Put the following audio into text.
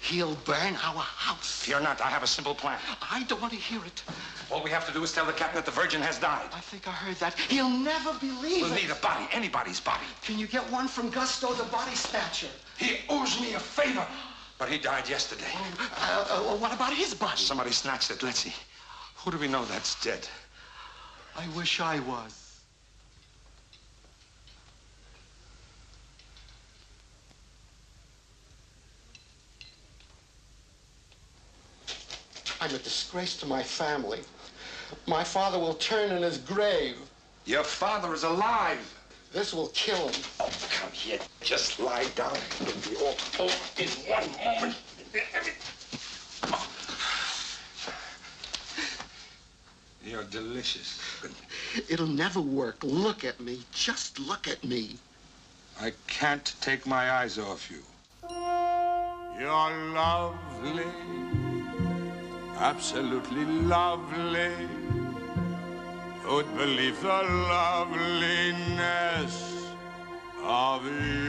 He'll burn our house. Fear not, I have a simple plan. I don't want to hear it. All we have to do is tell the captain that the Virgin has died. I think I heard that. He'll never believe We'll it. need a body, anybody's body. Can you get one from Gusto, the body snatcher? He owes me a favor. But he died yesterday. What about his body? Somebody snatched it. Let's see. Who do we know that's dead? I wish I was. I'm a disgrace to my family. My father will turn in his grave. Your father is alive. This will kill him. Oh, come here. Just lie down. It'll be all over in one moment. You're delicious. It'll never work. Look at me. Just look at me. I can't take my eyes off you. You're lovely. Absolutely lovely. Who'd believe the loveliness of you?